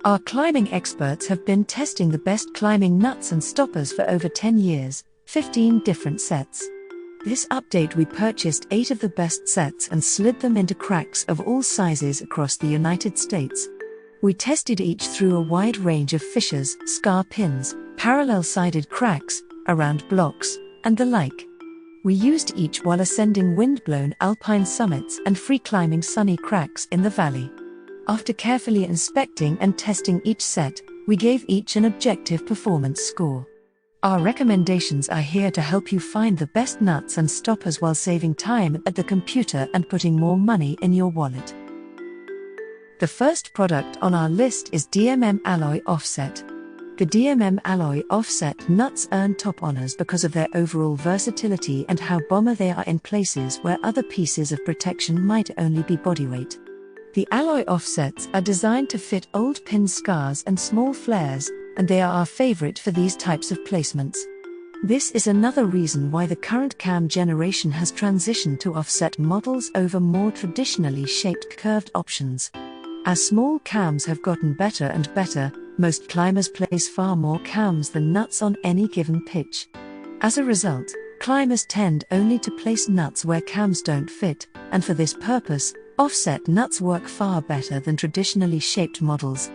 Our climbing experts have been testing the best climbing nuts and stoppers for over 10 years, 15 different sets. This update we purchased 8 of the best sets and slid them into cracks of all sizes across the United States. We tested each through a wide range of fissures, scar pins, parallel-sided cracks, around blocks, and the like. We used each while ascending wind-blown alpine summits and free-climbing sunny cracks in the valley. After carefully inspecting and testing each set, we gave each an objective performance score. Our recommendations are here to help you find the best nuts and stoppers while saving time at the computer and putting more money in your wallet. The first product on our list is DMM Alloy Offset. The DMM Alloy Offset nuts earn top honors because of their overall versatility and how bomber they are in places where other pieces of protection might only be bodyweight. The alloy offsets are designed to fit old pin scars and small flares, and they are our favorite for these types of placements. This is another reason why the current cam generation has transitioned to offset models over more traditionally shaped curved options. As small cams have gotten better and better, most climbers place far more cams than nuts on any given pitch. As a result, climbers tend only to place nuts where cams don't fit, and for this purpose, offset nuts work far better than traditionally shaped models.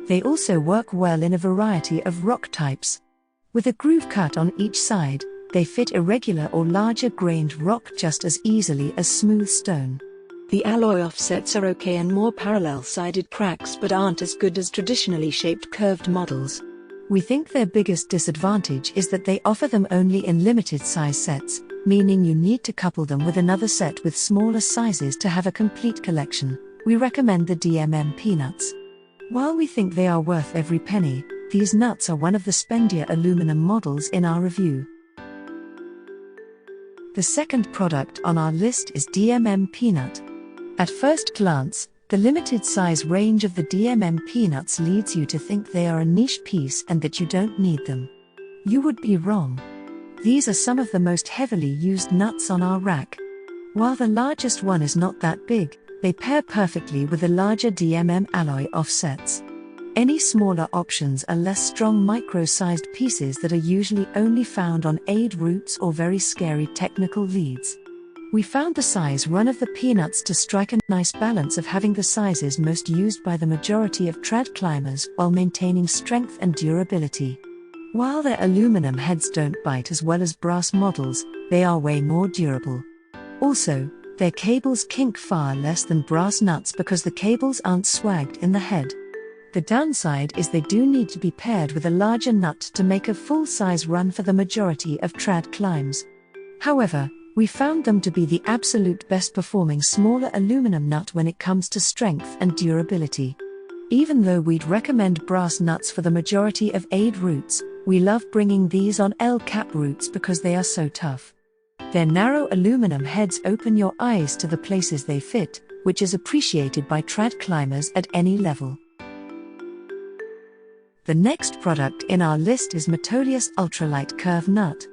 They also work well in a variety of rock types. With a groove cut on each side, they fit irregular or larger grained rock just as easily as smooth stone. The alloy offsets are okay in more parallel-sided cracks but aren't as good as traditionally shaped curved models. We think their biggest disadvantage is that they offer them only in limited size sets, meaning you need to couple them with another set with smaller sizes to have a complete collection. We recommend the DMM Peenuts. While we think they are worth every penny, these nuts are one of the spendier aluminum models in our review. The second product on our list is DMM Peenut. At first glance, the limited size range of the DMM Peenuts leads you to think they are a niche piece and that you don't need them. You would be wrong. These are some of the most heavily used nuts on our rack. While the largest one is not that big, they pair perfectly with the larger DMM alloy offsets. Any smaller options are less strong micro-sized pieces that are usually only found on aid routes or very scary technical leads. We found the size run of the Peenuts to strike a nice balance of having the sizes most used by the majority of trad climbers while maintaining strength and durability. While their aluminum heads don't bite as well as brass models, they are way more durable. Also, their cables kink far less than brass nuts because the cables aren't swagged in the head. The downside is they do need to be paired with a larger nut to make a full-size run for the majority of trad climbs. However, we found them to be the absolute best performing smaller aluminum nut when it comes to strength and durability. Even though we'd recommend brass nuts for the majority of aid routes, we love bringing these on L-cap routes because they are so tough. Their narrow aluminum heads open your eyes to the places they fit, which is appreciated by trad climbers at any level. The next product in our list is Metolius Ultralight Curve Nut.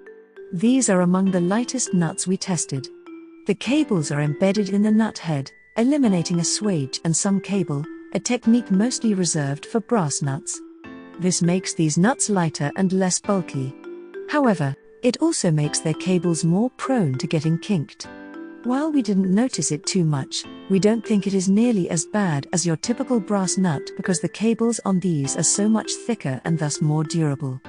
These are among the lightest nuts we tested. The cables are embedded in the nut head, eliminating a swage and some cable, a technique mostly reserved for brass nuts. This makes these nuts lighter and less bulky. However, it also makes their cables more prone to getting kinked. While we didn't notice it too much, we don't think it is nearly as bad as your typical brass nut because the cables on these are so much thicker and thus more durable.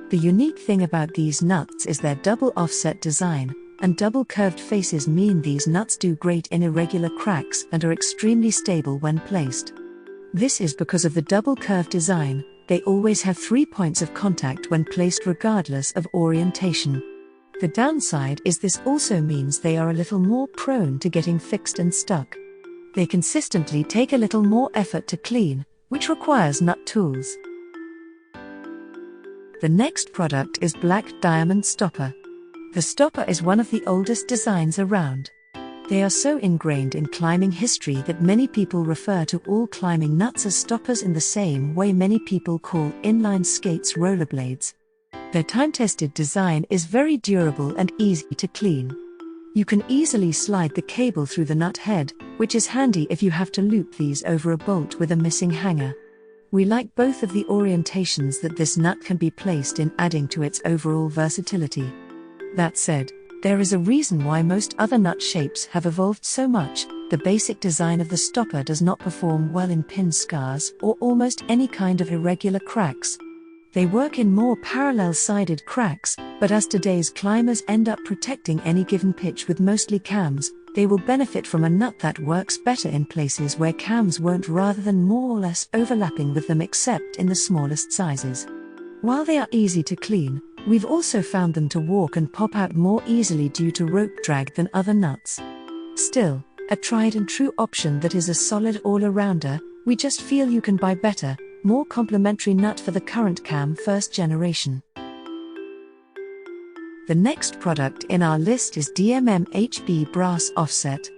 The unique thing about these nuts is their double offset design, and double curved faces mean these nuts do great in irregular cracks and are extremely stable when placed. This is because of the double curved design. They always have 3 points of contact when placed regardless of orientation. The downside is this also means they are a little more prone to getting fixed and stuck. They consistently take a little more effort to clean, which requires nut tools. The next product is Black Diamond Stopper. The stopper is one of the oldest designs around. They are so ingrained in climbing history that many people refer to all climbing nuts as stoppers in the same way many people call inline skates rollerblades. Their time-tested design is very durable and easy to clean. You can easily slide the cable through the nut head, which is handy if you have to loop these over a bolt with a missing hanger. We like both of the orientations that this nut can be placed in, adding to its overall versatility. That said, there is a reason why most other nut shapes have evolved so much. The basic design of the stopper does not perform well in pin scars or almost any kind of irregular cracks. They work in more parallel-sided cracks, but as today's climbers end up protecting any given pitch with mostly cams, they will benefit from a nut that works better in places where cams won't, rather than more or less overlapping with them except in the smallest sizes. While they are easy to clean, we've also found them to walk and pop out more easily due to rope drag than other nuts. Still, a tried and true option that is a solid all-arounder. We just feel you can buy better, more complementary nut for the current cam first generation. The next product in our list is DMM HB Brass Offset.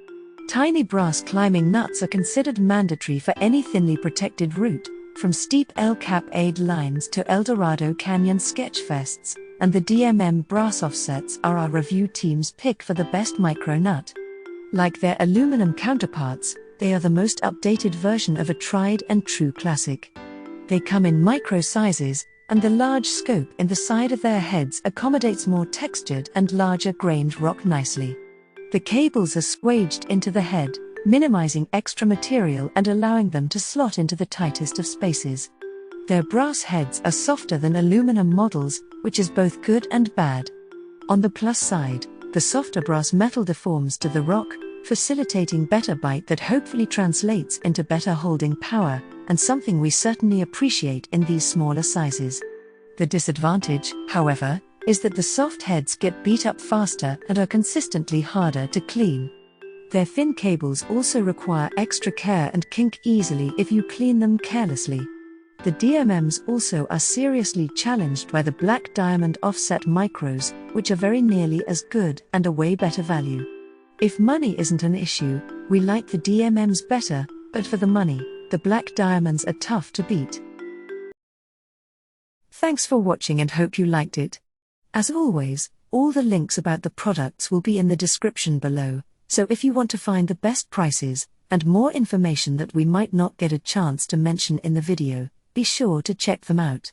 Tiny brass climbing nuts are considered mandatory for any thinly protected route, from steep El Cap aid lines to El Dorado Canyon sketchfests, and the DMM Brass Offsets are our review team's pick for the best micro nut. Like their aluminum counterparts, they are the most updated version of a tried and true classic. They come in micro sizes, and the large scope in the side of their heads accommodates more textured and larger grained rock nicely. The cables are swaged into the head, minimizing extra material and allowing them to slot into the tightest of spaces. Their brass heads are softer than aluminum models, which is both good and bad. On the plus side, the softer brass metal deforms to the rock, facilitating better bite that hopefully translates into better holding power, and something we certainly appreciate in these smaller sizes. The disadvantage, however, is that the soft heads get beat up faster and are consistently harder to clean. Their thin cables also require extra care and kink easily if you clean them carelessly. The DMMs also are seriously challenged by the black diamond offset micros, which are very nearly as good and a way better value. If money isn't an issue, we like the DMMs better, but for the money, the black diamonds are tough to beat. Thanks for watching and hope you liked it. As always, all the links about the products will be in the description below, so if you want to find the best prices, and more information that we might not get a chance to mention in the video, be sure to check them out.